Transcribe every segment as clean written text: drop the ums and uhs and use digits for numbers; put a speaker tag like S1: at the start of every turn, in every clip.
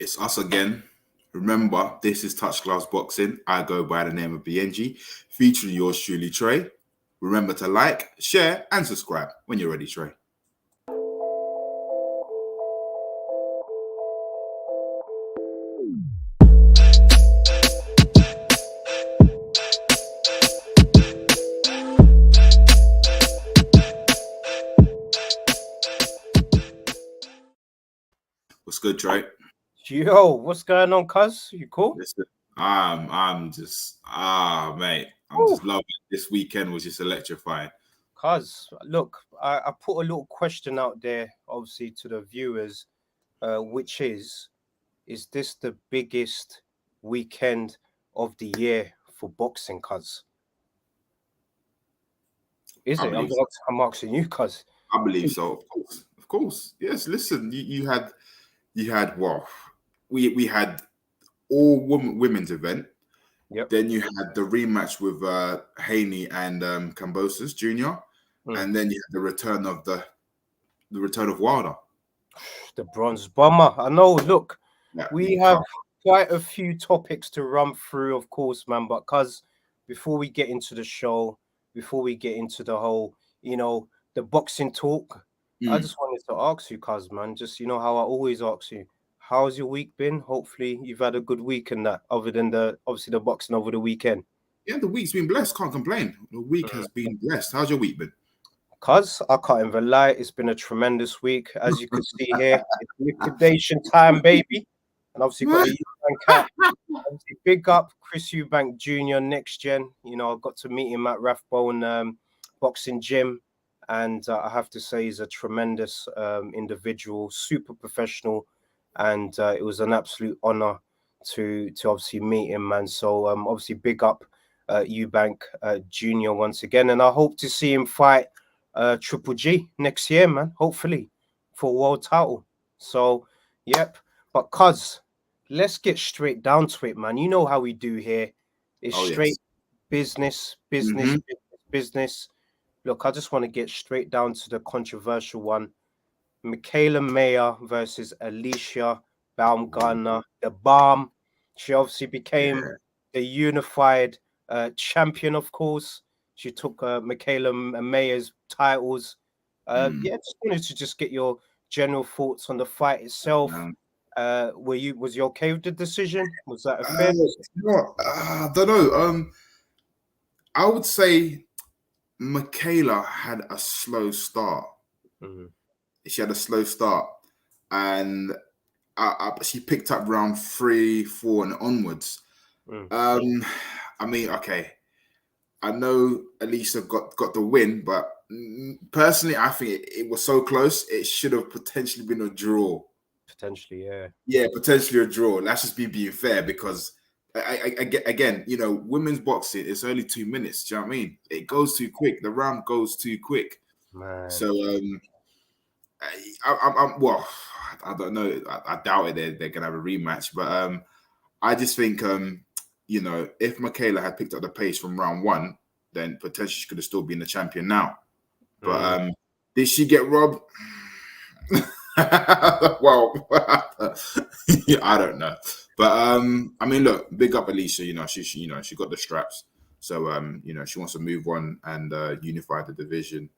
S1: It's us again. Remember, this is Touch Gloves Boxing. I go by the name of Biyenge, featuring yours truly, Tre. Remember to like, share, and subscribe when you're ready, Tre. What's good, Tre?
S2: Yo, what's going on, cuz? You cool?
S1: Listen, I'm just mate. I'm just loving it. This weekend was just electrifying.
S2: Cuz, look, I put a little question out there, obviously, to the viewers, which is this the biggest weekend of the year for boxing, cuz? Is
S1: I
S2: it?
S1: believe so.
S2: I'm asking you, cuz.
S1: I believe so. Of course. Yes. Listen, you had well, we had all women's event.
S2: Yep.
S1: Then you had the rematch with Haney and Cambosis Jr. And then you had the return of Wilder.
S2: The bronze bomber. I know. Look, we have
S1: tough.
S2: quite a few topics to run through, of course, man. But cuz, before we get into the show, before we get into the whole, the boxing talk, I just wanted to ask you, cuz, man, just how I always ask you, how's your week been? Hopefully, you've had a good week and that, other than obviously the boxing over the weekend.
S1: Yeah, the week's been blessed. Can't complain. The week has been blessed. How's your week been?
S2: Cuz, I can't even lie, it's been a tremendous week. As you can see here, it's liquidation time, baby. And obviously got a Eubank cap. Obviously, big up Chris Eubank Jr. next gen. I got to meet him at Rathbone boxing gym. And I have to say he's a tremendous individual, super professional. And it was an absolute honor to obviously meet him, man. So obviously big up Eubank Jr. once again. And I hope to see him fight Triple G next year, man. Hopefully for a world title. So, yep. But cuz, let's get straight down to it, man. You know how we do here. It's straight business. Look, I just want to get straight down to the controversial one. Mikaela Mayer versus Alycia Baumgardner, the bomb. She obviously became the unified champion, of course. She took Mikaela Mayer's titles. Just wanted to just get your general thoughts on the fight itself. Was you okay with the decision? Was that a fair decision?
S1: I don't know. I would say Mikaela had a slow start. She had a slow start, and she picked up round 3, 4, and onwards. I mean, okay, I know Alycia got the win, but personally, I think it was so close. It should have potentially been a draw.
S2: Potentially, yeah.
S1: Yeah, potentially a draw. Let's just be being fair, because again, women's boxing, it's only 2 minutes. Do you know what I mean? It goes too quick. The round goes too quick.
S2: Man.
S1: So, well, I don't know. I doubt it. They're gonna have a rematch, but I just think if Mikaela had picked up the pace from round 1, then potentially she could have still been the champion now. But did she get robbed? Well, I don't know. But I mean, look, big up Alycia. She got the straps, so she wants to move on and unify the division.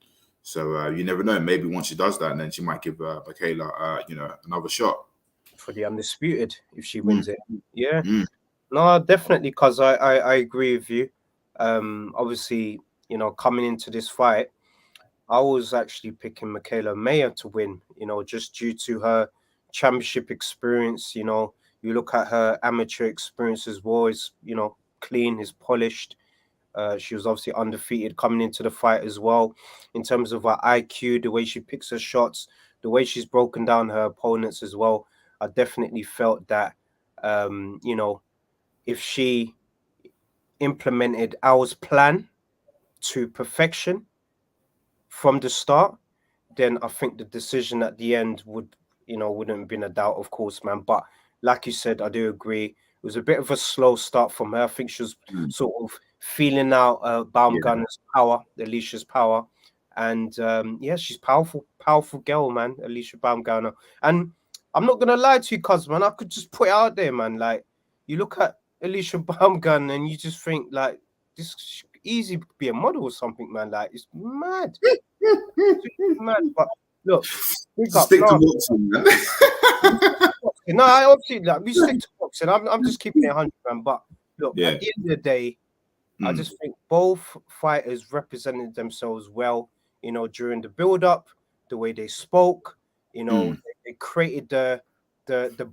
S1: So you never know. Maybe once she does that, and then she might give Mikaela, another shot
S2: for the undisputed if she wins it. Yeah. No, definitely, because I agree with you. Obviously, coming into this fight, I was actually picking Mikaela Mayer to win, just due to her championship experience. You look at her amateur experience as well, is, clean, is polished. She was obviously undefeated coming into the fight as well. In terms of her IQ, the way she picks her shots, the way she's broken down her opponents as well, I definitely felt that, if she implemented our plan to perfection from the start, then I think the decision at the end wouldn't have been a doubt, of course, man. But like you said, I do agree. It was a bit of a slow start from her. I think she was sort of feeling out Baumgartner's power, Alicia's power. And she's powerful girl, man, Alycia Baumgardner. And I'm not gonna lie to you, cuz man, I could just put it out there, man. Like, you look at Alycia Baumgardner and you just think like this easy be a model or something, man. Like, it's mad. Mad. But look, big up.
S1: Stick to boxing, man.
S2: No, I obviously like we stick to boxing. I'm just keeping it 100, man. But look, at the end of the day, I just think both fighters represented themselves well, you know, during the build-up, the way they spoke, you know, they created the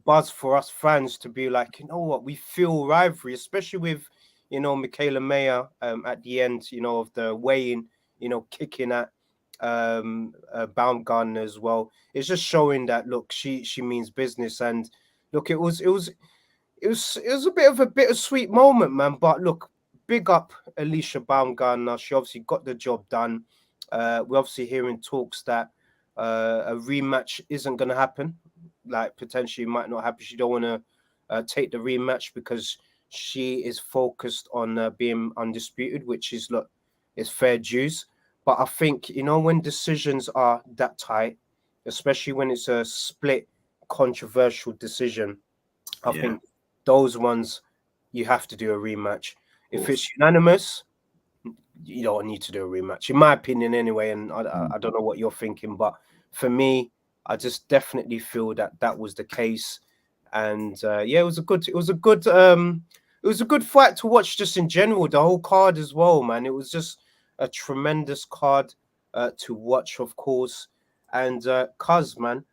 S2: buzz for us fans to be like, you know what, we feel rivalry, especially with, you know, Mikaela Mayer at the end, you know, of the weigh-in, you know, kicking at Baumgartner as well. It's just showing that look, she means business, and look, it was a bit of a bittersweet moment, man. But look, big up Alycia Baumgardner. She obviously got the job done. We're obviously hearing talks that a rematch isn't going to happen. Like, potentially might not happen. She don't want to take the rematch because she is focused on being undisputed, which is, look, it's fair dues. But I think, you know, when decisions are that tight, especially when it's a split controversial decision, I think those ones you have to do a rematch. If it's unanimous, you don't need to do a rematch, in my opinion, anyway. And I don't know what you're thinking, but for me, I just definitely feel that was the case. And yeah, it was a good fight to watch, just in general. The whole card as well, man. It was just a tremendous card to watch, of course. And cuz, man,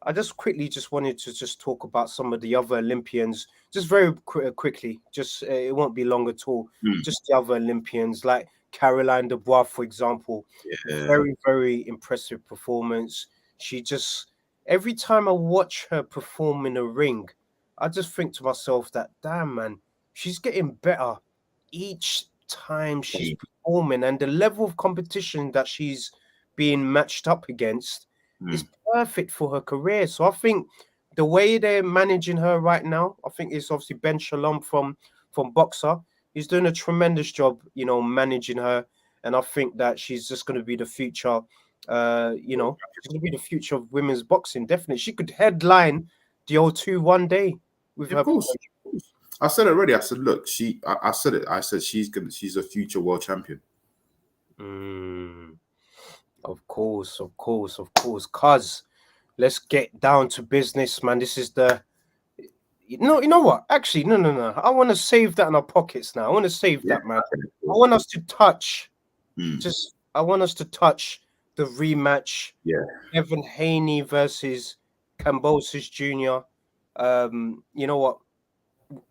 S2: I just quickly just wanted to just talk about some of the other Olympians, just very quickly. Just it won't be long at all. Just the other Olympians, like Caroline Dubois, for example. Very, very impressive performance. She just, every time I watch her perform in a ring, I just think to myself that, damn, man, she's getting better each time she's performing, and the level of competition that she's being matched up against is perfect for her career. So I think the way they're managing her right now, I think it's obviously Ben Shalom from Boxer. He's doing a tremendous job, you know, managing her, and I think that she's just going to be the future. You know, she's going to be the future of women's boxing. Definitely, she could headline the O2 one day with her.
S1: Of course. I said it already. I said, look, I said it. I said she's a future world champion.
S2: Of course. Cuz, let's get down to business, man. This is the you know what? Actually, no. I want to save that in our pockets now. I want to save that, man. I want us to touch I want us to touch the rematch. Devin Haney versus Cambosis Jr. You know what?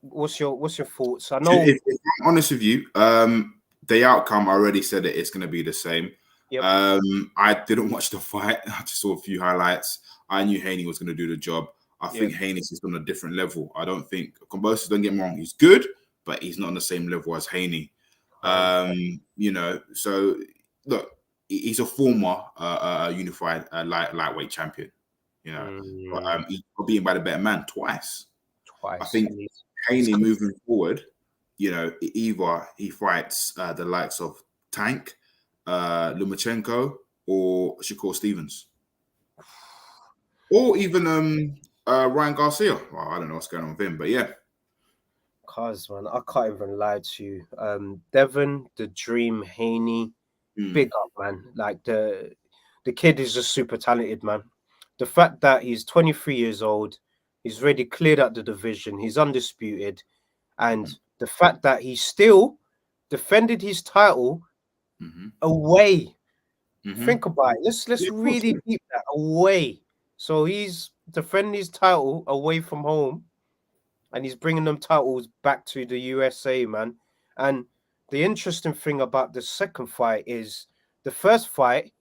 S2: What's your thoughts? I know.
S1: If I'm honest with you, the outcome, I already said it. It's going to be the same. I didn't watch the fight. I just saw a few highlights. I knew Haney was going to do the job. I think Haney's just on a different level. I don't think Cambosis, don't get me wrong, he's good, but he's not on the same level as Haney. You know, so look, he's a former unified lightweight champion. You know, but he's beaten by the better man twice. I think Haney moving forward, you know, either he fights the likes of Tank, Lomachenko, or Shakur Stevens, or even Ryan Garcia. Well, I don't know what's going on with him, but yeah.
S2: Cuz, man, I can't even lie to you. Devin, the Dream Haney, big up, man. Like, the kid is just super talented, man. The fact that he's 23 years old, he's already cleared out the division, he's undisputed, and the fact that he still defended his title away. Think about it. Let's really keep that away. So he's defending his title away from home, and he's bringing them titles back to the USA, man. And the interesting thing about the second fight is the first fight,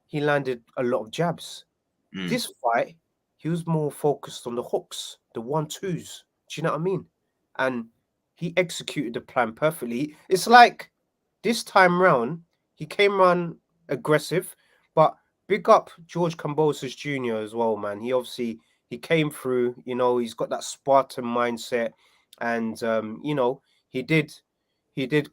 S2: he landed a lot of jabs. This fight, he was more focused on the hooks, the 1-2s. Do you know what I mean? And he executed the plan perfectly. It's like this time round, he came on aggressive, but big up George Cambosis Jr. as well, man. He came through, you know, he's got that Spartan mindset, and you know, he did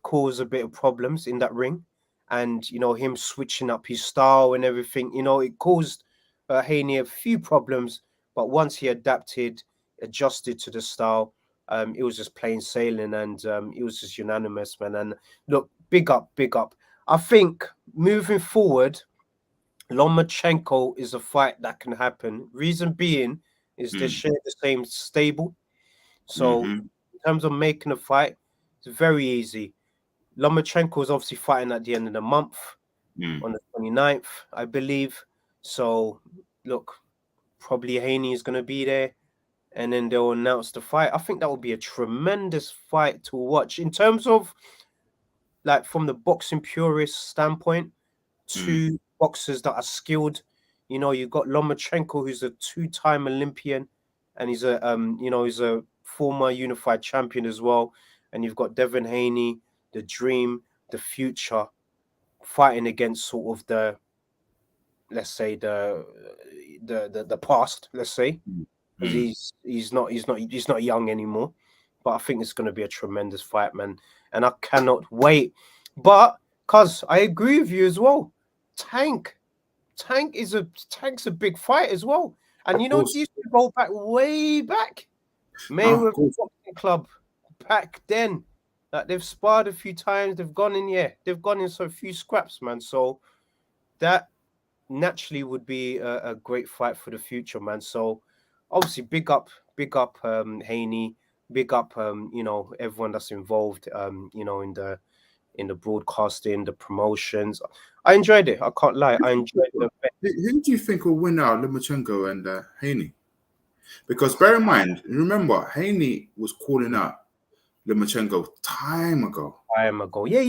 S2: cause a bit of problems in that ring, and you know, him switching up his style and everything, you know, it caused Haney a few problems, but once he adapted, adjusted to the style, it was just plain sailing, and it was just unanimous, man. And look, big up, big up. I think moving forward, Lomachenko is a fight that can happen. Reason being is they share the same stable. So in terms of making a fight, it's very easy. Lomachenko is obviously fighting at the end of the month on the 29th, I believe. So look, probably Haney is going to be there, and then they'll announce the fight. I think that will be a tremendous fight to watch. In terms of, like, from the boxing purist standpoint, two boxers that are skilled. You know, you've got Lomachenko, who's a two-time Olympian, and he's a he's a former unified champion as well. And you've got Devin Haney, the dream, the future, fighting against sort of the, let's say, the past, let's say, because he's not young anymore. But I think it's going to be a tremendous fight, man, and I cannot wait. But cuz I agree with you as well. Tank's a big fight as well. And you know, these go back way back. Mayweather Boxing Club back then. Like, they've sparred a few times, they've gone in so few scraps, man. So that naturally would be a great fight for the future, man. So obviously big up Haney, big up everyone that's involved in the broadcasting, the promotions. I enjoyed it. I can't lie. I enjoyed it.
S1: Who do you think will win out, Lomachenko and Haney? Because bear in mind, remember, Haney was calling out Lomachenko time ago.
S2: Yeah,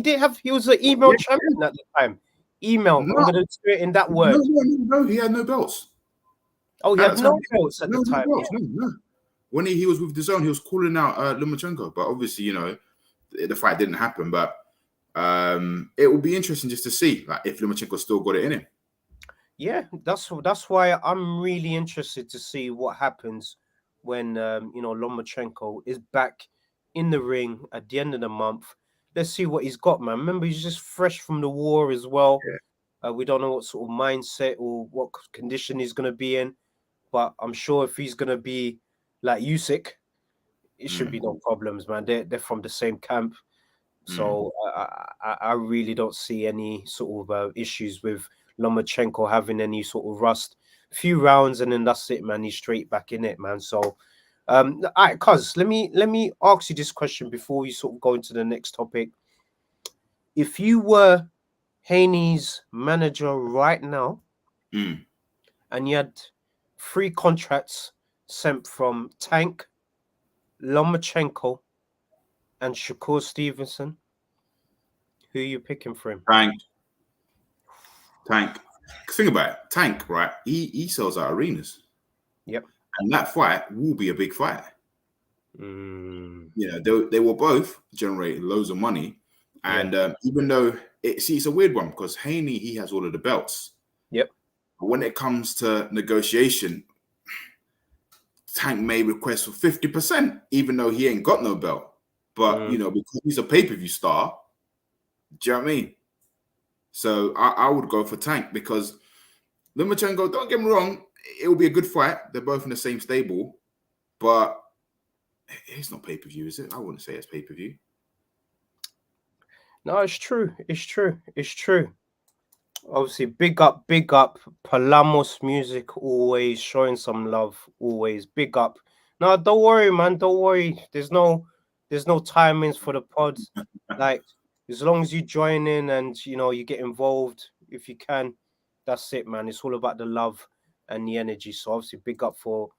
S2: he was an email champion at the time. Email. No. I'm going to do it in that word.
S1: No, he had no belts.
S2: Oh, he had no belts at the time.
S1: No. When he was with DAZN, he was calling out Lomachenko. But obviously, the fight didn't happen. But it will be interesting just to see, like, if Lomachenko still got it in him.
S2: Yeah, that's why I'm really interested to see what happens when Lomachenko is back in the ring at the end of the month. Let's see what he's got, man. Remember, he's just fresh from the war as well. Yeah. We don't know what sort of mindset or what condition he's going to be in, but I'm sure if he's going to be like Usyk, it should be no problems, man. They're from the same camp. So I really don't see any sort of issues with Lomachenko having any sort of rust. A few rounds and then that's it, man. He's straight back in it, man. So, all right, cuz let me ask you this question before we sort of go into the next topic. If you were Haney's manager right now, and you had 3 contracts sent from Tank, Lomachenko, and Shakur Stevenson, who are you picking for him?
S1: Tank. Think about it. Tank, right? He sells out arenas.
S2: Yep. And
S1: that fight will be a big fight. They will both generate loads of money. And even though it's a weird one because Haney, he has all of the belts.
S2: Yep.
S1: But when it comes to negotiation, Tank may request for 50%, even though he ain't got no belt. But, because he's a pay-per-view star, do you know what I mean? So I would go for Tank because Lomachenko, don't get me wrong, it will be a good fight. They're both in the same stable, but it's not pay-per-view, is it? I wouldn't say it's pay-per-view.
S2: No, it's true. Obviously, big up. Palamos Music, always showing some love, always. Big up. No, don't worry, man. Don't worry. There's no timings for the pods. Like, as long as you join in and you get involved if you can, that's it, man. It's all about the love and the energy. So obviously, big up for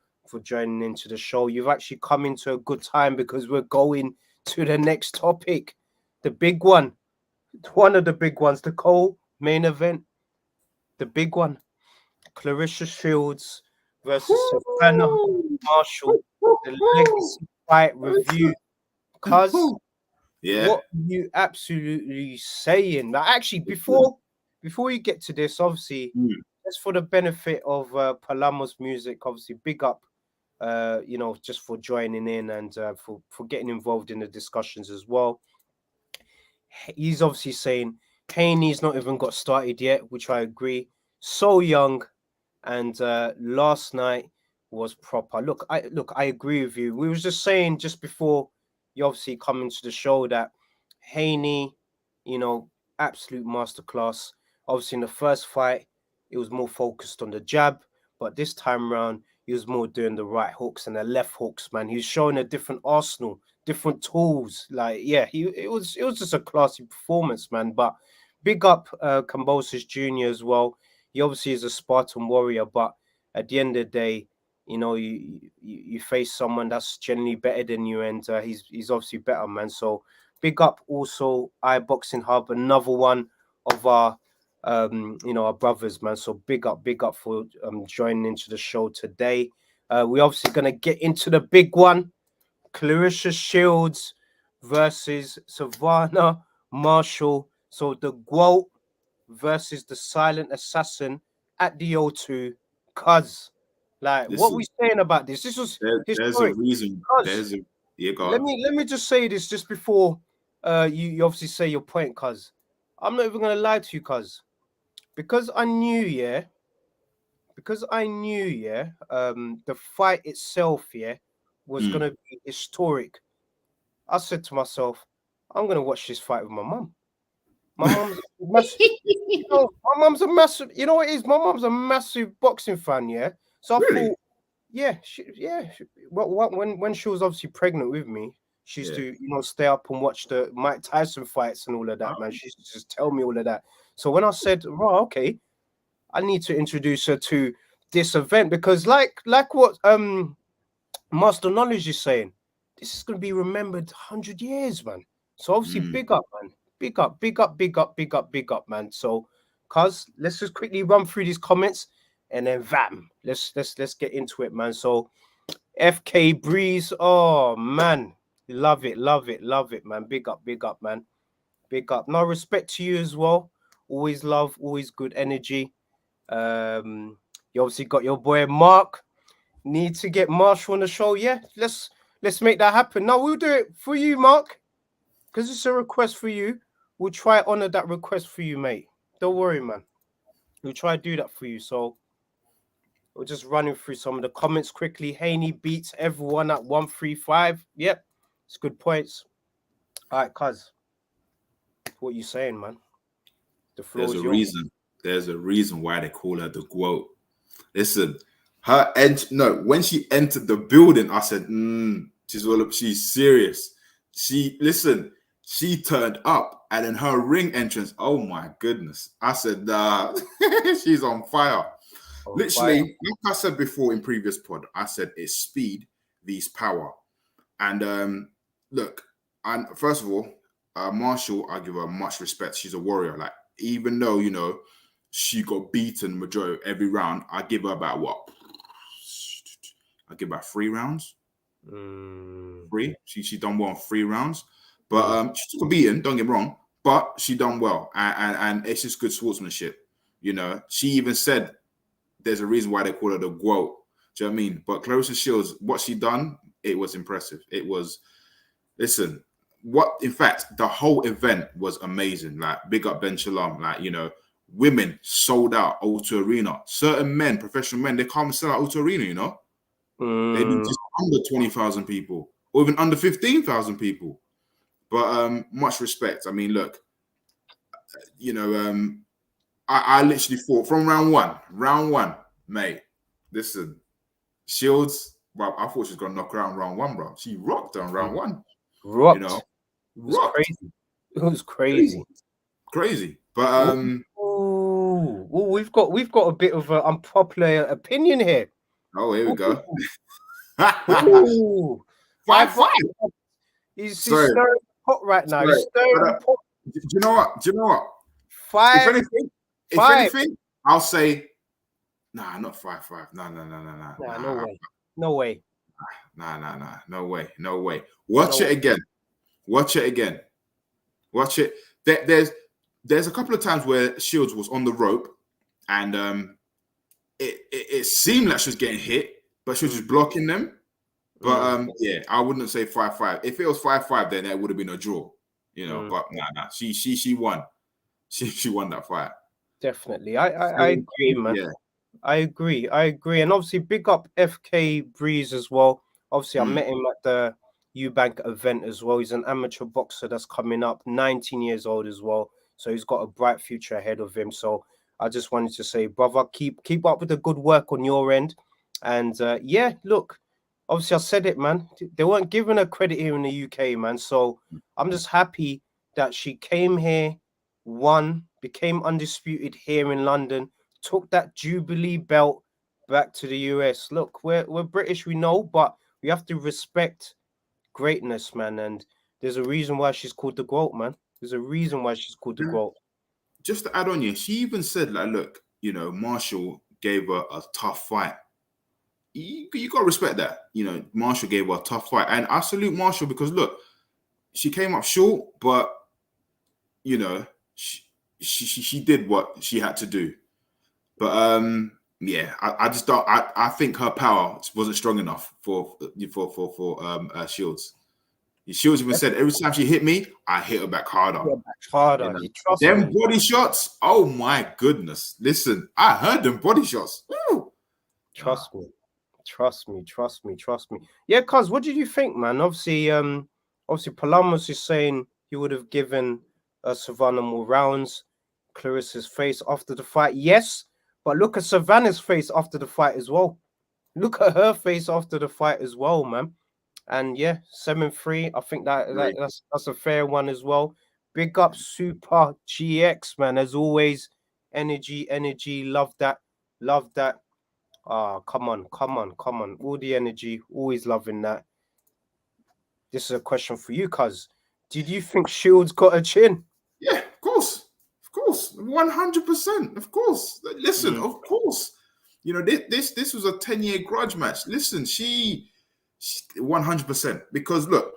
S2: joining into the show. You've actually come into a good time because we're going to the next topic, the big one, one of the big ones, the co-main event, the big one, Claressa Shields versus Savannah Marshall, the legacy fight review. Cuz, what are you absolutely saying? Now, actually, before you get to this, obviously, just for the benefit of Palamos Music, obviously, big up, just for joining in and for getting involved in the discussions as well. He's obviously saying Haney's not even got started yet, which I agree. So young, and last night was proper. Look, I agree with you. We was just saying just before you obviously come into the show that Haney, absolute masterclass. Obviously, in the first fight, it was more focused on the jab, but this time round, he was more doing the right hooks and the left hooks, man. He was showing a different arsenal, different tools. Like, yeah, it was just a classy performance, man. But big up Cambosis Jr. as well. He obviously is a Spartan warrior, but at the end of the day, you face someone that's generally better than you, and he's obviously better, man. So big up also iBoxing Hub, another one of our our brothers, man. So big up for joining into the show today. We're obviously gonna get into the big one. Claressa Shields versus Savannah Marshall. So the GWOAT versus the silent assassin at the O2. Cuz, like, what we saying about this? This was
S1: there's a
S2: historic.
S1: reason.
S2: Cuz,
S1: You
S2: let me just say this just before you obviously say your point, cuz. I'm not even gonna lie to you, cuz. Because I knew, the fight itself, was gonna be historic. I said to myself, I'm gonna watch this fight with my mum. My mum's a massive, my mum's a massive, what it is? My mum's a massive boxing fan, yeah. So I
S1: Really?
S2: thought, when she was obviously pregnant with me, she used to, stay up and watch the Mike Tyson fights and all of that, man. She used to just tell me all of that. So when I said, okay, I need to introduce her to this event because, like what Master Knowledge is saying, this is going to be remembered 100 years, man. So obviously, big up, man. Big up, man. So, cuz, let's just quickly run through these comments and then let's get into it, man. So, FK Breeze, oh man, love it, man. Big up, man. Big up. No, respect to you as well. Always love, always good energy. You obviously got your boy Mark. Need to get Marshall on the show. Yeah, let's make that happen. No, we'll do it for you, Mark, because it's a request for you. We'll try honor that request for you, mate. Don't worry, man. We'll try to do that for you. So we're just running through some of the comments quickly. Haney beats everyone at 135. Yep, it's good points. All right, cuz, what you saying, man? The floor
S1: There's
S2: is
S1: a
S2: yours.
S1: reason. There's a reason why they call her the GWOAT. Listen, when she entered the building, I said, she's serious. She turned up, and in her ring entrance, oh my goodness. I said, nah, she's on fire. Literally, like I said before in previous pod, I said it's speed vs power. And look, and first of all, Marshall, I give her much respect. She's a warrior. Like, even though, she got beaten majority every round, I give her about what? I give her 3 rounds. 3. She done well in 3 rounds. But she took a beating, don't get me wrong, but she done well. And it's just good sportsmanship. She even said there's a reason why they call her the GWOAT. Do you know what I mean? But Claressa Shields, what she done, it was impressive. It was, listen, in fact, the whole event was amazing. Like, big up Ben Shalom. Like, women sold out O2 Arena. Certain men, professional men, they can't even sell out O2 Arena, They do just under 20,000 people or even under 15,000 people. But much respect. I mean, look, I literally thought from round one, mate, listen, Shields, well, I thought she was going to knock her out in round 1, bro. She rocked on round 1.
S2: Rocked.
S1: Rocked.
S2: It was crazy.
S1: Crazy. But
S2: we've got a bit of an unpopular opinion here.
S1: Oh, here we go.
S2: 5-5. He's stirring the pot right now. He's stirring the pot.
S1: Do you know what?
S2: 5.
S1: If anything, I'll say, nah, not 5-5. No.
S2: No way.
S1: No way. Watch it again. Watch it. There's a couple of times where Shields was on the rope, and it seemed like she was getting hit, but she was just blocking them. But yeah, I wouldn't say 5-5. If it was 5-5, then it would have been a draw. But nah. She won. She won that fight.
S2: Definitely. I agree, man.
S1: Yeah.
S2: I agree. And obviously, big up FK Breeze as well. Obviously, I met him at the Eubank event as well. He's an amateur boxer that's coming up, 19 years old as well. So he's got a bright future ahead of him. So I just wanted to say, brother, keep up with the good work on your end. And yeah, look, obviously, I said it, man. They weren't giving her credit here in the UK, man. So I'm just happy that she came here, won, became undisputed here in London, took that Jubilee belt back to the US. Look, we're British, we know, but we have to respect greatness, man. And there's a reason why she's called the GOAT, man. There's a reason why she's called the GOAT.
S1: Just to add on, she even said, like, look, Marshall gave her a tough fight. You got to respect that. Marshall gave her a tough fight. And I salute Marshall because, look, she came up short, but, she did what she had to do. But yeah, I just don't. I think her power wasn't strong enough for Shields. Shields even said every time she hit me, I hit her back harder. Them body shots. Oh my goodness! Listen, I heard them body shots. Woo.
S2: Trust me. Yeah, cuz what did you think, man? Obviously, Palamas is saying he would have given Savannah more rounds. Claressa's face after the fight, yes. But look at Savannah's face after the fight as well. Look at her face after the fight as well, man. And yeah, 7-3. I think that's a fair one as well. Big up Super GX, man. As always, energy. Love that. Come on. All the energy, always loving that. This is a question for you, cuz. Did you think Shields got a chin?
S1: Yeah, of course. 100%. Of course. Listen, of course. This was a 10-year grudge match. Listen, she 100%. Because look,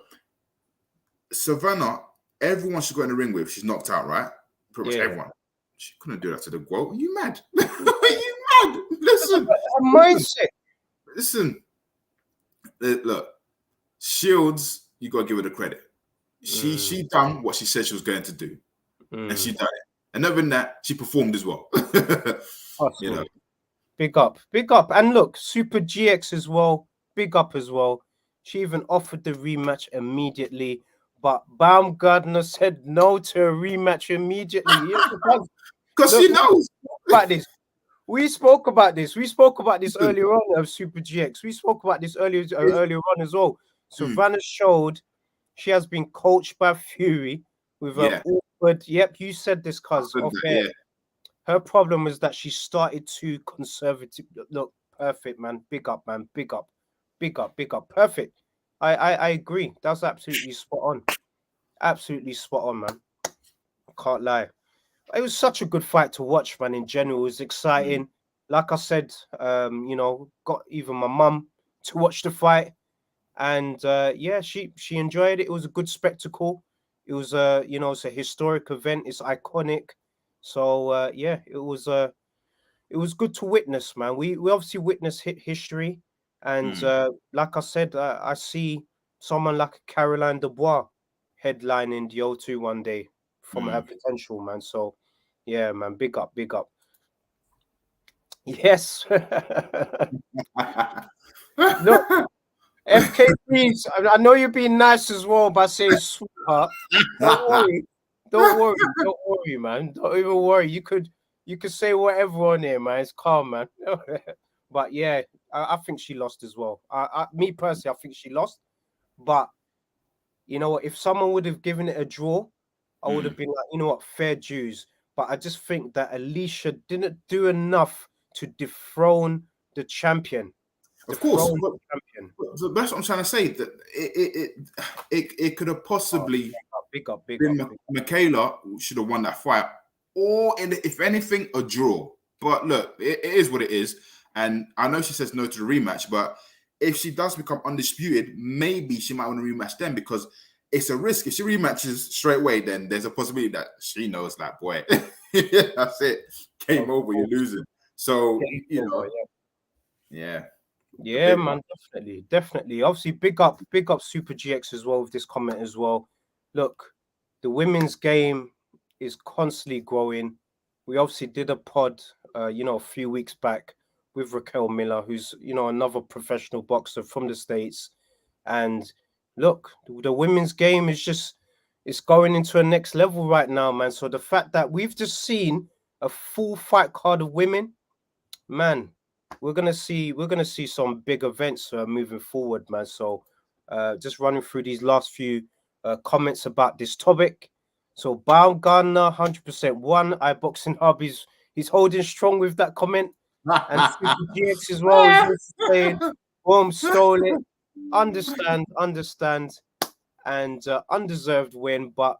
S1: Savannah, everyone she got in the ring with, she's knocked out, right? Pretty much everyone. She couldn't do that to the GOAT. Are you mad? Are you mad? Listen.
S2: Mindset.
S1: Listen. Look, Shields, you got to give her the credit. She done what she said she was going to do. And she done it. And other than that, she performed as well.
S2: Big up. And look, Super GX as well. Big up as well. She even offered the rematch immediately. But Baumgardner said no to a rematch immediately.
S1: Because she knows.
S2: About this. We spoke about this earlier on of Super GX. We spoke about this earlier on as well. Savannah showed she has been coached by Fury with an awkward. Yep, you said this, cuz. Her problem is that she started too conservative. Look, perfect, man. Big up, man. Big up. Perfect. I agree. That's absolutely spot on. Man. Can't lie. It was such a good fight to watch, man. In general, it was exciting. Like I said, got even my mum to watch the fight, and she enjoyed it. It was a good spectacle. It was it's a historic event. It's iconic. So it was good to witness, man. We obviously witnessed history, and like I said, I see someone like Caroline Dubois headlining the O2 one day from her potential, man. So yeah, man, big up. Yes. Look, FK, please. I know you're being nice as well by saying sweetheart. Don't worry, man. Don't even worry. You could say whatever on here, man. It's calm, man. But yeah, I think she lost as well. Me personally, I think she lost. But you know what? If someone would have given it a draw, I would have been like, you know what, fair dues. But I just think that Alycia didn't do enough to dethrone the champion.
S1: Of course, that's what I'm trying to say. That it could have possibly
S2: big up.
S1: Mikaela should have won that fight, or if anything, a draw. But look, it is what it is. And I know she says no to the rematch, but if she does become undisputed, maybe she might want to rematch then because it's a risk. If she rematches straight away, then there's a possibility that she knows that, boy, that's it. Game over, you're losing. So, yeah.
S2: Yeah, man, definitely. Obviously, big up Super GX as well with this comment as well. Look, the women's game is constantly growing. We obviously did a pod, a few weeks back with Raquel Miller, who's, you know, another professional boxer from the States. And look, the women's game is just, it's going into a next level right now, man. So the fact that we've just seen a full fight card of women, man, we're gonna see some big events moving forward, man. So just running through these last few comments about this topic. So Baumgardner 100% won. iBoxing Hub he's holding strong with that comment. And Super GX as well is also saying, boom, stole it. Understand, and undeserved win, but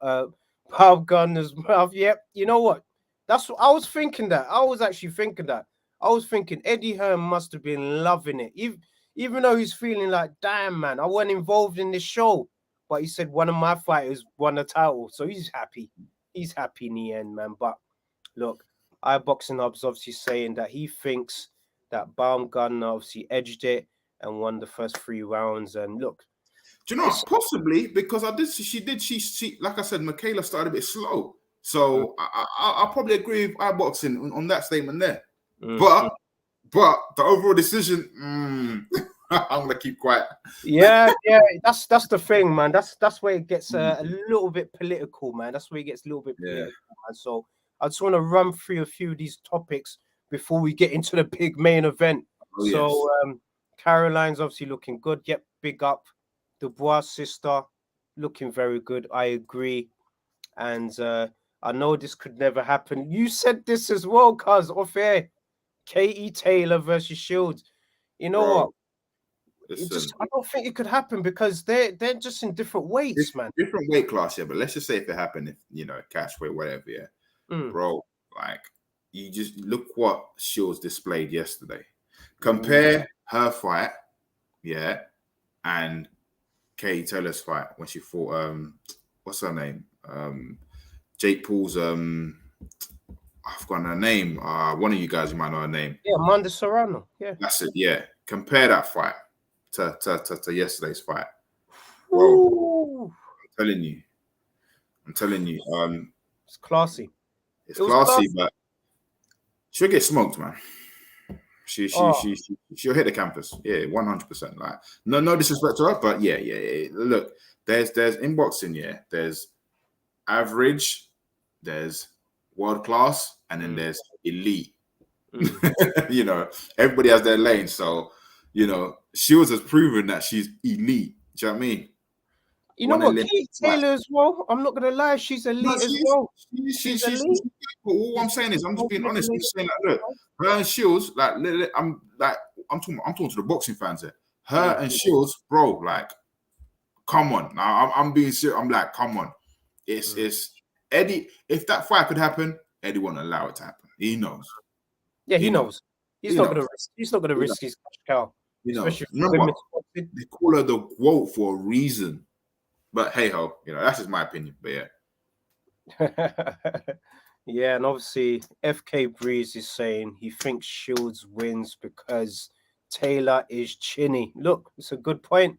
S2: Baumgardner's mouth. Yep, you know what? That's what I was thinking. I was thinking Eddie Hearn must have been loving it, even though he's feeling like, damn, man, I wasn't involved in this show, but he said one of my fighters won the title, so he's happy. He's happy in the end, man. But look, iBoxing Hub's obviously saying that he thinks that Baumgardner obviously edged it and won the first 3 rounds. And look,
S1: do you know what? Possibly because she like I said, Mikaela started a bit slow. So I'll probably agree with iBoxing on that statement there. But the overall decision, I'm gonna keep quiet.
S2: Yeah, that's the thing, man. That's where it gets a little bit political, man. That's where it gets a little bit political, man. So I just want to run through a few of these topics before we get into the big main event. So Caroline's obviously looking good. Yep, big up. Dubois' sister looking very good. I agree. And I know this could never happen. You said this as well, cuz off air. Katie Taylor versus Shields. You know what? I don't think it could happen because they're just in different weights, man.
S1: Different weight class, yeah. But let's just say if it happened, if you know, catch weight, whatever, yeah. Bro, like you just look what Shields displayed yesterday. Compare her fight, yeah, and Katie Taylor's fight when she fought what's her name? Jake Paul's I've forgotten her name. One of you guys, you might know her name.
S2: Yeah, Amanda Serrano. Yeah.
S1: That's it, yeah. Compare that fight to yesterday's fight. Bro, I'm telling you.
S2: It's classy.
S1: It's classy, but she'll get smoked, man. She'll hit the campus. Yeah, 100%. Like no disrespect to her, but yeah. Look, there's in boxing, yeah. There's average, there's world class, and then there's elite. You know, everybody has their lane. So, you know, Shields has proven that she's elite. Do you know what I mean?
S2: You know what, Katie Taylor as well. I'm not gonna lie, she's elite as well. She's elite.
S1: All I'm saying is, I'm just being honest. I'm just saying that, look, her and Shields, I'm talking to the boxing fans here. Her and Shields, bro, like, come on. Now I'm being serious. I'm like, come on. It's Eddie. If that fight could happen, Eddie won't allow it to happen. He knows.
S2: Yeah, he knows. He's not gonna risk. He's not gonna risk his cash cow.
S1: You know, remember, they call her the GOAT for a reason. But hey ho, you know, that's just my opinion. But
S2: yeah. Yeah, and obviously FK Breeze is saying he thinks Shields wins because Taylor is chinny. Look, it's a good point.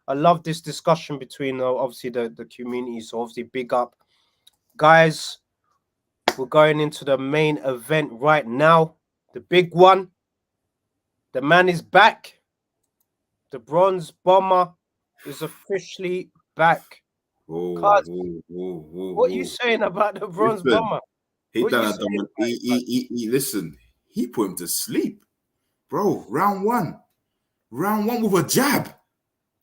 S2: I love this discussion between obviously the community. So obviously big up. Guys, we're going into the main event right now. The big one. The man is back. The Bronze Bomber is officially back. What are you saying about the Bronze Bomber?
S1: Listen, he put him to sleep, bro. Round one with a jab.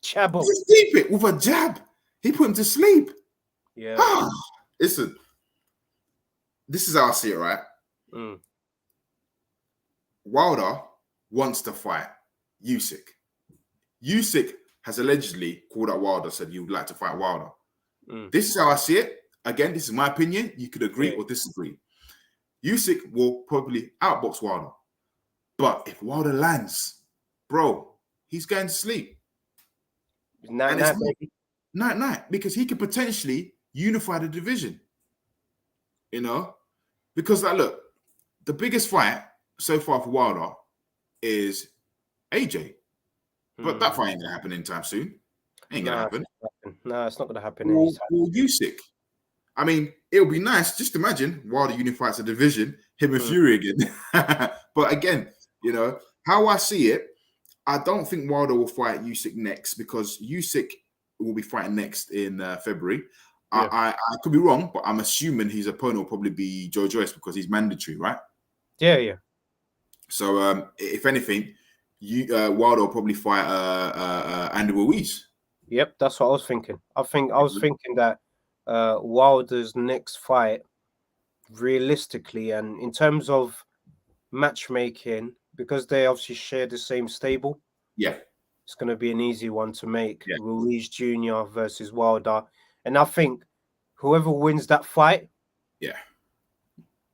S2: Chabo.
S1: Sleep it with a jab. He put him to sleep.
S2: Yeah.
S1: Listen, this is how I see it, right? Wilder wants to fight Usyk. Usyk has allegedly called out Wilder, said you would like to fight Wilder. This is how I see it. Again, this is my opinion. You could agree or disagree. Usyk will probably outbox Wilder. But if Wilder lands, bro, he's going to sleep. Night, because he could potentially unify the division. You know? Because, like, look, the biggest fight so far for Wilder is AJ. But that fight ain't going to happen anytime soon. Ain't going to happen.
S2: No, it's not going to happen.
S1: Or Usyk. I mean, it would be nice. Just imagine Wilder unifies the division him and Fury again. But again, how I see it, I don't think Wilder will fight Usyk next because Usyk will be fighting next in February. Yeah. I could be wrong, but I'm assuming his opponent will probably be Joe Joyce because he's mandatory, right?
S2: Yeah.
S1: So if anything, Wilder will probably fight Andy Ruiz.
S2: Yep, that's what I was thinking. I was thinking that Wilder's next fight, realistically, and in terms of matchmaking, because they obviously share the same stable.
S1: Yeah,
S2: it's going to be an easy one to make. Yeah. Ruiz Jr. versus Wilder, and I think whoever wins that fight,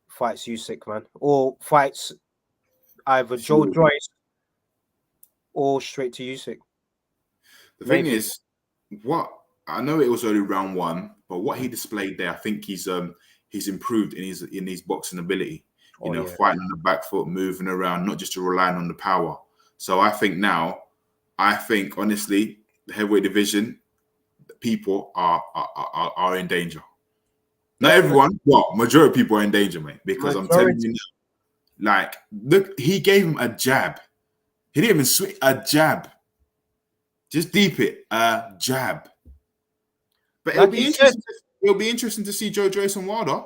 S2: fights Usyk, man, or fights either Joe Joyce or straight to Usyk.
S1: The thing is, what I know it was only round one, but what he displayed there, I think he's improved in his boxing ability. Fighting on the back foot, moving around, not just relying on the power. So I think honestly, the heavyweight division, people are in danger. Not everyone, well, majority of people are in danger, mate. Because I'm telling you, like, look, he gave him a jab. He didn't even switch a jab. Just deep it, a jab. But it'll be interesting. It'll be interesting to see Joe Joyce and Wilder.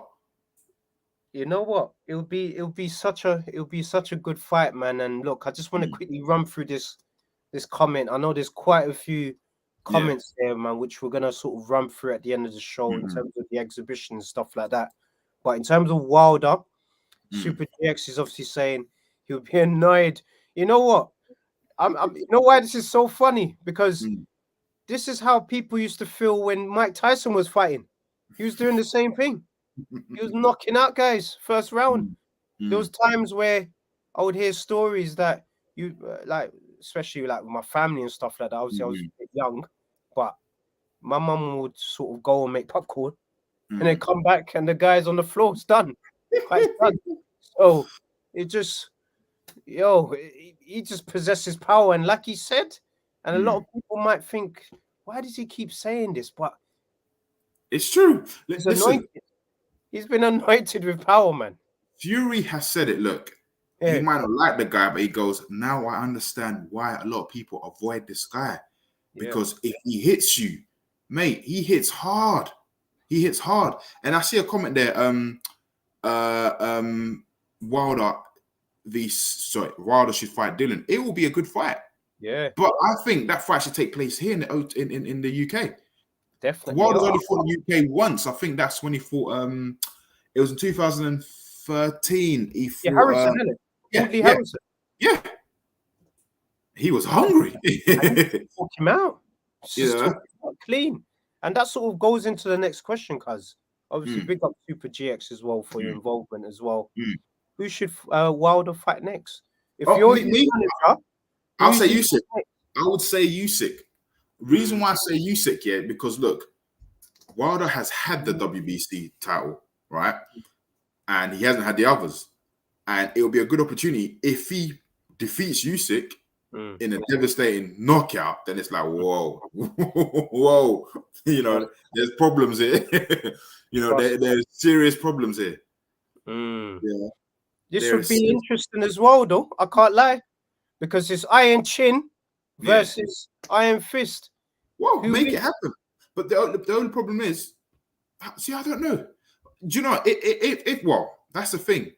S2: You know what? It'll be such a good fight, man. And look, I just want to quickly run through this comment. I know there's quite a few comments there, man, which we're gonna sort of run through at the end of the show in terms of the exhibition and stuff like that. But in terms of Wilder, Super GX is obviously saying he'll be annoyed. You know what? You know why this is so funny? Because this is how people used to feel when Mike Tyson was fighting. He was doing the same thing. He was knocking out guys first round. There was times where I would hear stories that you like, especially like with my family and stuff like that. Obviously, I was a bit young, but my mum would sort of go and make popcorn, and then come back, and the guy's on the floor. It's done. It's done. So it just, he just possesses power, and like he said, and a lot of people might think, why does he keep saying this? But
S1: it's true.
S2: Listen. He's been anointed with power, man.
S1: Fury has said it. Look, he might not like the guy, but he goes, now I understand why a lot of people avoid this guy. Because if he hits you, mate, he hits hard. He hits hard. And I see a comment there. Wilder should fight Dylan. It will be a good fight.
S2: Yeah.
S1: But I think that fight should take place here in the UK.
S2: Definitely.
S1: Wilder's only fought in the UK once. I think that's when he fought. It was in 2013. He fought
S2: Harrison, Harrison.
S1: Yeah. He was hungry.
S2: Took him out. Clean. And that sort of goes into the next question, cuz obviously big up Super GX as well for your involvement as well. Who should Wilder fight next? If you're me,
S1: I'll say Usyk. I would say Usyk. Reason why I say Usyk, because look, Wilder has had the WBC title, right? And he hasn't had the others. And it will be a good opportunity if he defeats Usyk in a devastating knockout. Then it's like, whoa, whoa, there's problems here. There's serious problems here.
S2: Yeah. This would be interesting as well, though. I can't lie, because it's Iron Chin versus Iron Fist.
S1: Well, make it happen. But the only problem is, I don't know. Do you know, well, that's the thing.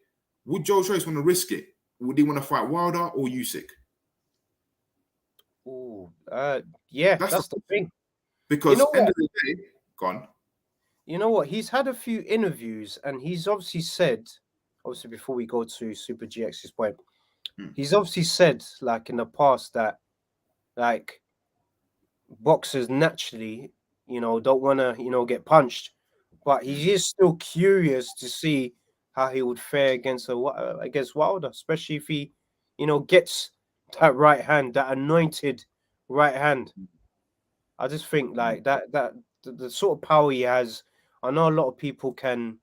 S1: Would Joe Joyce want to risk it? Would he want to fight Wilder or Usyk?
S2: That's the thing.
S1: Because end of the day, gone.
S2: You know what? He's had a few interviews, and he's obviously said, before we go to Super GX's point, he's obviously said, like in the past, that like boxers naturally, don't want to, get punched, but he is still curious to see how he would fare against Wilder, especially if he, gets that right hand, that anointed right hand. I just think like that the sort of power he has. I know a lot of people can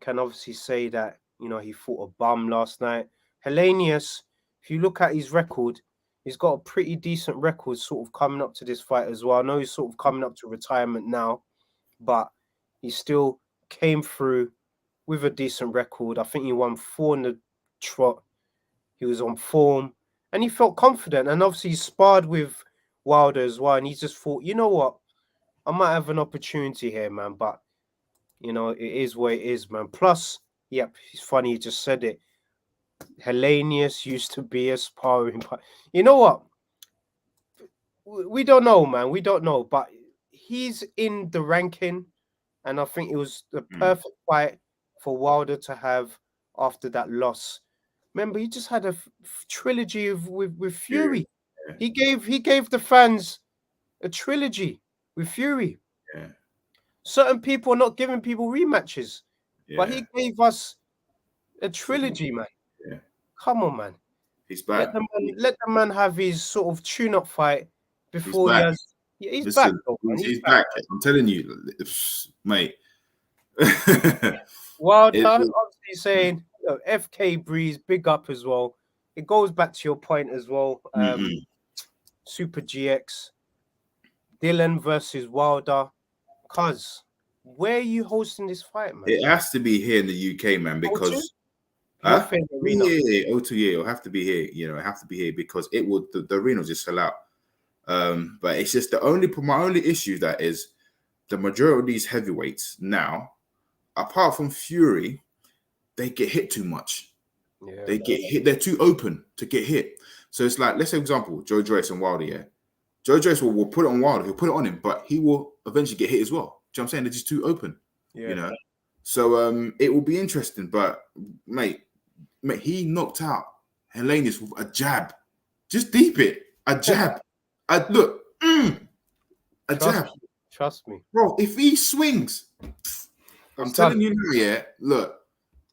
S2: obviously say that he fought a bum last night. Hellenius, if you look at his record, he's got a pretty decent record sort of coming up to this fight as well. I know he's sort of coming up to retirement now, but he still came through with a decent record. I think he won 4 in the trot. He was on form and he felt confident. And obviously he sparred with Wilder as well. And he just thought, you know what? I might have an opportunity here, man. But, you know, it is what it is, man. Plus, yep, it's funny you just said it. Hellenius used to be a sparring. But you know what? We don't know, man. We don't know. But he's in the ranking. And I think it was the perfect fight for Wilder to have after that loss. Remember, he just had a trilogy with Fury. Yeah. He gave the fans a trilogy with Fury.
S1: Yeah.
S2: Certain people are not giving people rematches, but he gave us a trilogy, man.
S1: Yeah.
S2: Come on, man.
S1: He's back.
S2: Let the man have his sort of tune-up fight before
S1: he's
S2: he's
S1: Listen,
S2: back. Though, man.
S1: He's back. I'm telling you, mate.
S2: Wilder obviously saying, FK Breeze, big up as well. It goes back to your point as well. Super GX, Dylan versus Wilder. Cuz, where are you hosting this fight, man?
S1: It has to be here in the UK, man, because O2, it'll have to be here. You know, it have to be here because it will the arena will just sell out. But it's just my only issue that is the majority of these heavyweights now, apart from Fury, they get hit too much. Yeah, they get hit. They're too open to get hit. So it's like, let's say, for example, Joe Joyce and Wilder. Yeah, Joe Joyce will put it on Wilder. He'll put it on him, but he will eventually get hit as well. Do you know what I'm saying? They're just too open. Yeah. You know. So it will be interesting. But mate, he knocked out Hellenius with a jab. Just deep it. A jab. A jab.
S2: Trust me.
S1: Bro, if he swings, I'm telling you now, yeah, look,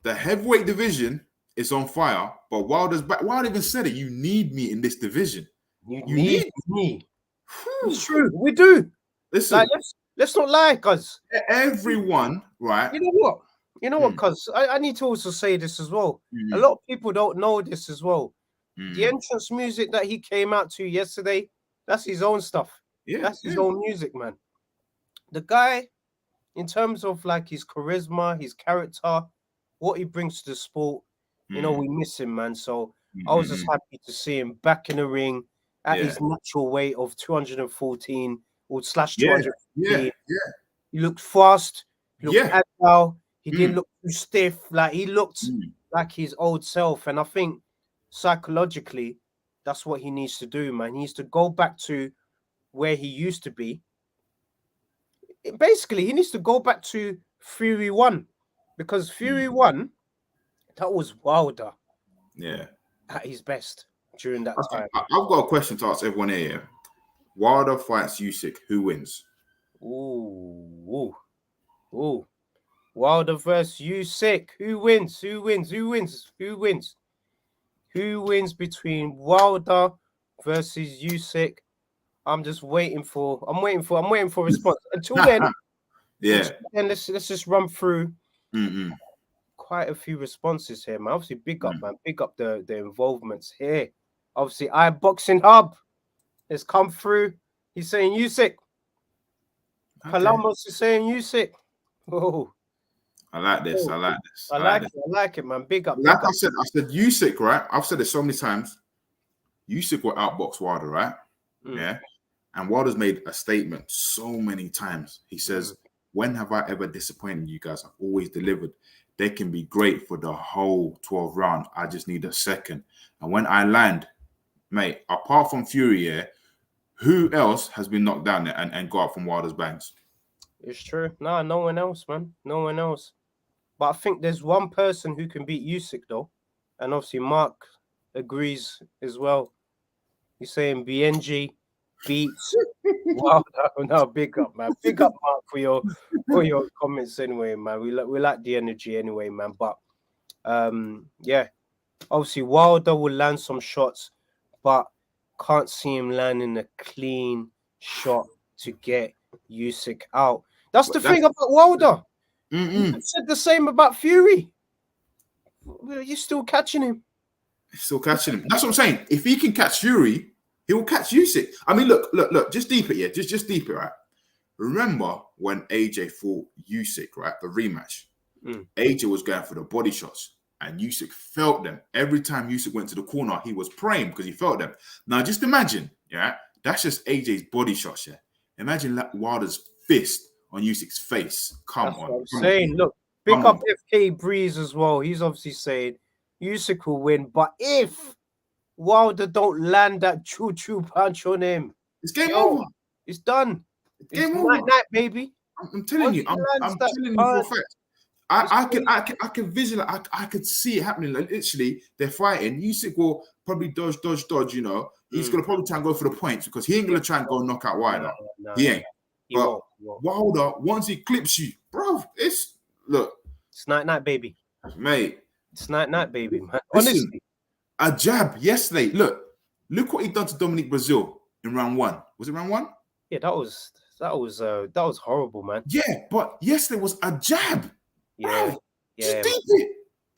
S1: the heavyweight division is on fire, but Wilder's back. Wilder even said it. You need me in this division.
S2: You need me. It's true. We do.
S1: Listen.
S2: Like, let's not lie, cuz.
S1: Everyone, right?
S2: You know what, cuz? I need to also say this as well. A lot of people don't know this as well. The entrance music that he came out to yesterday, that's his own stuff. Yeah, that's his own music, man. The guy, in terms of like his charisma, his character, what he brings to the sport, you know, we miss him, man. So I was just happy to see him back in the ring at his natural weight of 214 or /214. Yeah. He looked fast, he looked agile, he didn't look too stiff. Like he looked like his old self. And I think psychologically, that's what he needs to do, man. He needs to go back to where he used to be. Basically, he needs to go back to Fury 1 because Fury 1, that was Wilder.
S1: Yeah.
S2: At his best during that time.
S1: I've got a question to ask everyone here. Wilder fights Usyk. Who wins?
S2: Ooh. Wilder versus Usyk. Who wins? Who wins between Wilder versus Usyk? I'm waiting for a response. Until then, let's just run through quite a few responses here, man. Obviously, big up, man. Big up the involvements here. Obviously, iBoxing Hub has come through. He's saying Usyk. Palamos is saying Usyk. Oh,
S1: I like this.
S2: I like it, man. Big up.
S1: Like I said Usyk, right? I've said it so many times. Usyk will outbox Wilder, right? Yeah. And Wilder's made a statement so many times. He says, when have I ever disappointed you guys? I've always delivered. They can be great for the whole 12 rounds. I just need a second. And when I land, mate, apart from Fury, who else has been knocked down there and got up from Wilder's bangs?
S2: It's true. No one else, man. No one else. But I think there's one person who can beat Usyk, though. And obviously, Mark agrees as well. He's saying Biyenge beats Wilder. No, big up, man. Big up, Mark, for your comments anyway, man. We like the energy anyway, man. But obviously Wilder will land some shots, but can't see him landing a clean shot to get Usyk out. That's the thing about Wilder. You said the same about Fury. You're still catching him.
S1: That's what I'm saying. If he can catch Fury, he will catch Usyk. I mean, look. Just deep it, yeah. Just deep it, right? Remember when AJ fought Usyk, right? The rematch. AJ was going for the body shots, and Usyk felt them. Every time Usyk went to the corner, he was praying because he felt them. Now, just imagine, that's just AJ's body shots, Imagine that Wilder's fist on Usyk's face. Come
S2: That's
S1: on.
S2: what I'm saying. Look, pick up FK Breeze as well. He's obviously saying Usyk will win, but if Wilder don't land that choo-choo punch on him,
S1: it's game over.
S2: It's done.
S1: It's game over.
S2: Night, baby.
S1: I'm telling you. I'm telling you for a fact. I can visualize. I could see it happening. Like, literally, they're fighting. Usyk will probably dodge. He's gonna probably try and go for the points because he ain't gonna try and go knock out Wilder. He ain't. But Wilder, once he clips you, bro, it's
S2: night, baby,
S1: mate.
S2: It's night, baby, man.
S1: Listen,
S2: honestly,
S1: a jab yesterday. Look what he done to Dominic Brazil in round 1. Was it round 1?
S2: Yeah, that was horrible, man.
S1: Yeah, but yesterday was a jab.
S2: Yeah,
S1: bro, yeah.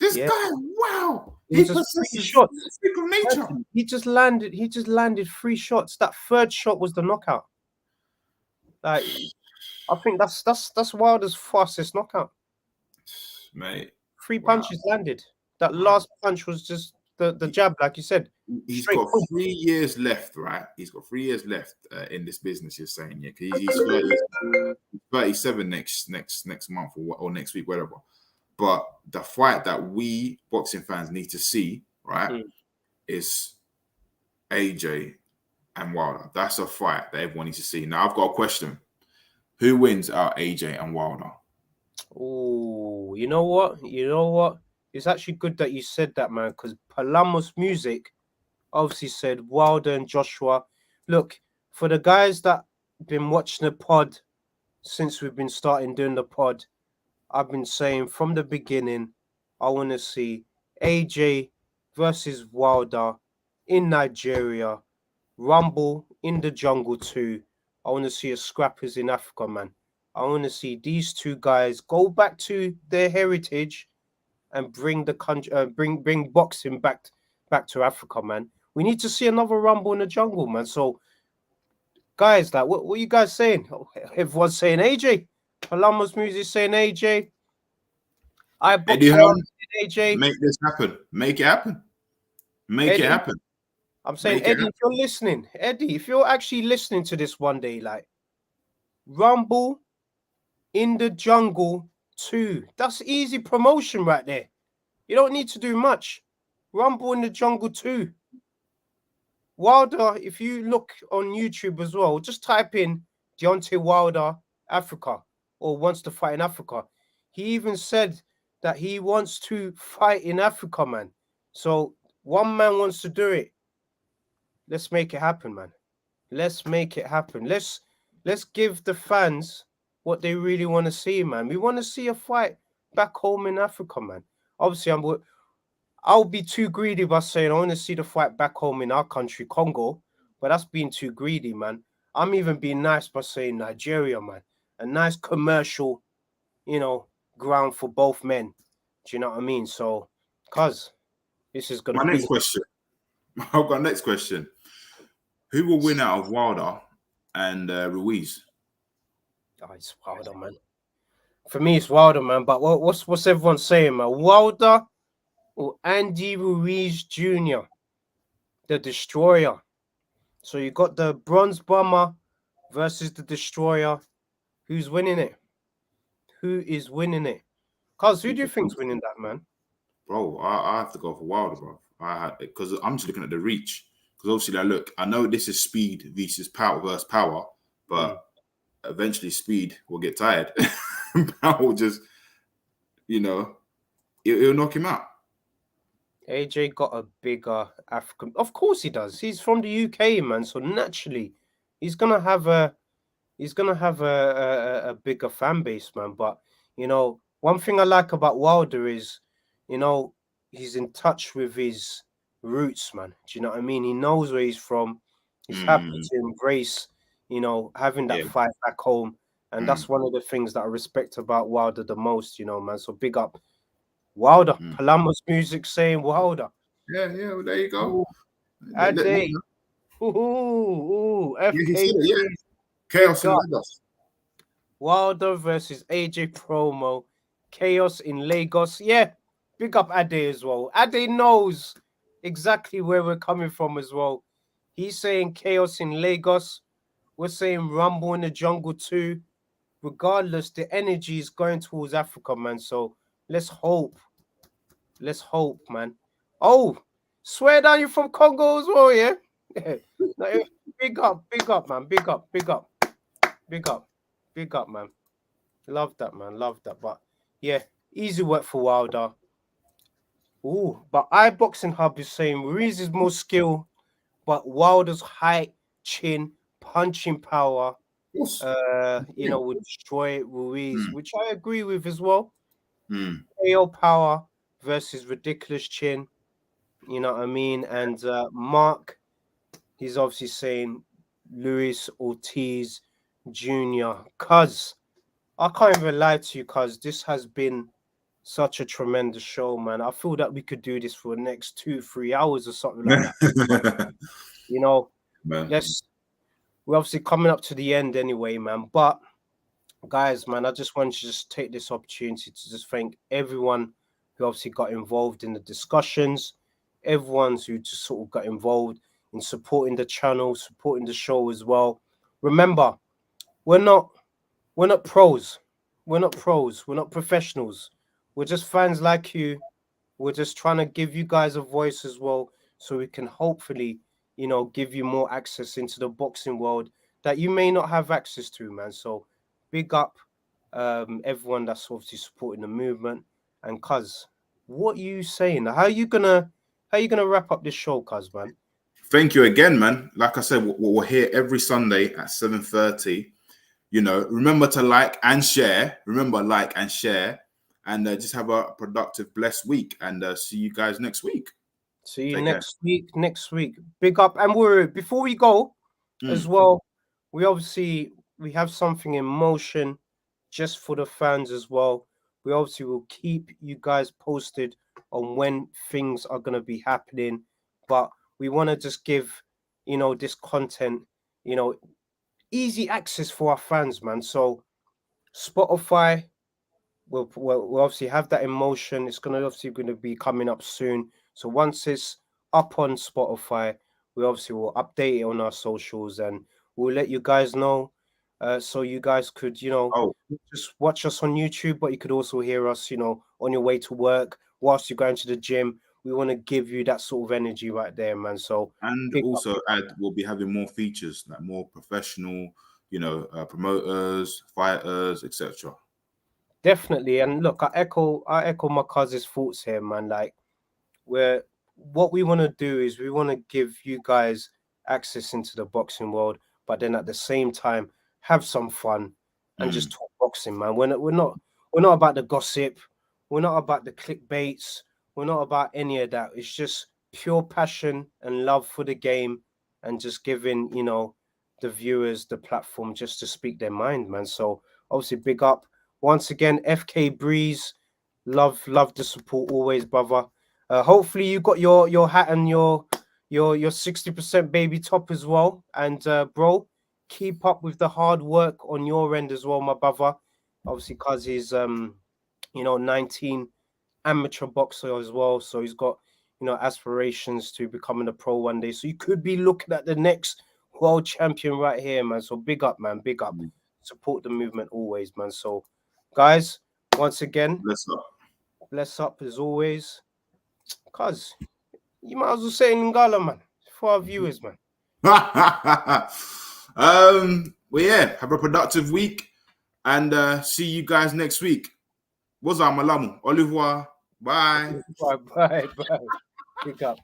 S1: This guy, wow.
S2: He possesses shots. Nature. He just landed 3 shots. That third shot was the knockout. Like, I think that's Wilder's fastest knockout.
S1: Mate.
S2: 3 punches landed. That last punch was just the jab, like you said.
S1: He's got 3 years left, right? He's got 3 years left in this business. You're saying, because he's 37 next month or next week, whatever. But the fight that we boxing fans need to see, right, is AJ and Wilder. That's a fight that everyone needs to see. Now, I've got a question. Who wins out AJ and Wilder?
S2: Oh, you know what? It's actually good that you said that, man, because Palamos Music obviously said Wilder and Joshua. Look, for the guys that been watching the pod since we've been starting doing the pod, I've been saying from the beginning, I want to see AJ versus Wilder in Nigeria, Rumble in the Jungle 2. I want to see a scrappers in Africa, man. I want to see these 2 guys go back to their heritage and bring the country, bring boxing back to Africa, man. We need to see another Rumble in the Jungle, man. So, guys, like, what are you guys saying? Everyone's saying AJ. Palamos Music saying AJ.
S1: Eddie Hearn, AJ. Make this happen. Make it happen. Make it happen.
S2: I'm saying, Eddie, if you're listening, if you're actually listening to this one day, like, Rumble in the Jungle 2. That's easy promotion right there. You don't need to do much. Rumble in the Jungle 2. Wilder, if you look on YouTube as well, just type in Deontay Wilder Africa or wants to fight in Africa. He even said that he wants to fight in Africa, man. So one man wants to do it. Let's make it happen, man. Let's make it happen. Let's give the fans what they really want to see, man. We want to see a fight back home in Africa, man. Obviously, I'll be too greedy by saying I want to see the fight back home in our country, Congo, but that's being too greedy, man. I'm even being nice by saying Nigeria, man. A nice commercial, ground for both men. Do you know what I mean? So, cuz this is gonna
S1: be next question. I've got next question. Who will win out of Wilder and Ruiz?
S2: Oh, it's Wilder, man. For me, it's Wilder, man. But what's everyone saying, man? Wilder or Andy Ruiz Jr., the Destroyer. So you got the Bronze Bomber versus the Destroyer. Who's winning it? Who is winning it? Cuz, who do you think's winning that, man?
S1: Bro, I have to go for Wilder, bro. Because I'm just looking at the reach. Because obviously, look, I know this is speed versus power, but eventually speed will get tired. Power will just, it'll knock him out.
S2: AJ got a bigger African. Of course he does. He's from the UK, man. So naturally, he's gonna have a bigger fan base, man. But one thing I like about Wilder is, he's in touch with his roots, man. Do you know what I mean? He knows where he's from. He's happy to embrace, having that fight back home. And that's one of the things that I respect about Wilder the most, man. So big up Wilder. Palamos Music saying Wilder.
S1: Yeah, well, there you go.
S2: Ade.
S1: Chaos in Lagos.
S2: Wilder versus AJ promo Chaos in Lagos. Yeah, big up Ade as well. Ade knows exactly where we're coming from as well. He's saying chaos in Lagos. We're saying Rumble in the Jungle too. Regardless, the energy is going towards Africa, man. So let's hope. Let's hope, man. Oh, swear down, you're from Congo as well, yeah? No, big up, man. Big up, man. Love that, man. Love that. But yeah, easy work for Wilder. Ooh, but iBoxing Hub is saying Ruiz is more skill, but Wilder's height, chin, punching power, would destroy Ruiz, which I agree with as well. KO power versus ridiculous chin, you know what I mean? And Mark, he's obviously saying Luis Ortiz Jr. Cuz I can't even lie to you, cuz this has been such a tremendous show, man. I feel that we could do this for the next 2-3 hours or something like that. You know,
S1: man.
S2: We're obviously coming up to the end anyway, man. But guys, man, I just want to just take this opportunity to just thank everyone who obviously got involved in the discussions, everyone who just sort of got involved in supporting the channel, supporting the show as well. Remember, we're not pros. We're not pros. We're not professionals. We're just fans like you. We're just trying to give you guys a voice as well, so we can hopefully, give you more access into the boxing world that you may not have access to, man. So big up everyone that's obviously supporting the movement. And cuz, what are you saying? How are you gonna wrap up this show, cuz, man?
S1: Thank you again, man. Like I said, we're here every Sunday at 7:30. Remember to like and share. And just have a productive, blessed week. And see you guys next week.
S2: See you next week. Big up. And before we go as well, we have something in motion just for the fans as well. We obviously will keep you guys posted on when things are going to be happening. But we want to just give, this content, easy access for our fans, man. So Spotify, we'll obviously have that in motion. It's going to be coming up soon. So once it's up on Spotify, we obviously will update it on our socials and we'll let you guys know. So you guys could, just watch us on YouTube, but you could also hear us, on your way to work, whilst you're going to the gym. We want to give you that sort of energy right there, man. So
S1: we'll be having more features, like more professional, promoters, fighters, etc.
S2: Definitely. And look, I echo my cousin's thoughts here, man. Like, what we want to do is we want to give you guys access into the boxing world, but then at the same time have some fun and just talk boxing, man. We're not about the gossip, we're not about the clickbaits, we're not about any of that. It's just pure passion and love for the game and just giving, the viewers the platform just to speak their mind, man. So obviously big up once again, FK Breeze. Love the support always, brother. Hopefully you got your hat and your 60% baby top as well. And bro, keep up with the hard work on your end as well, my brother. Obviously, cause he's 19 amateur boxer as well. So he's got aspirations to becoming a pro one day. So you could be looking at the next world champion right here, man. So big up, man. Big up. Support the movement always, man. So guys, once again, bless up as always. Cuz you might as well say in Lingala, man, for our viewers, man.
S1: Well, yeah, have a productive week and see you guys next week. Waza malamu. Au revoir. Bye.
S2: Bye. Pick up.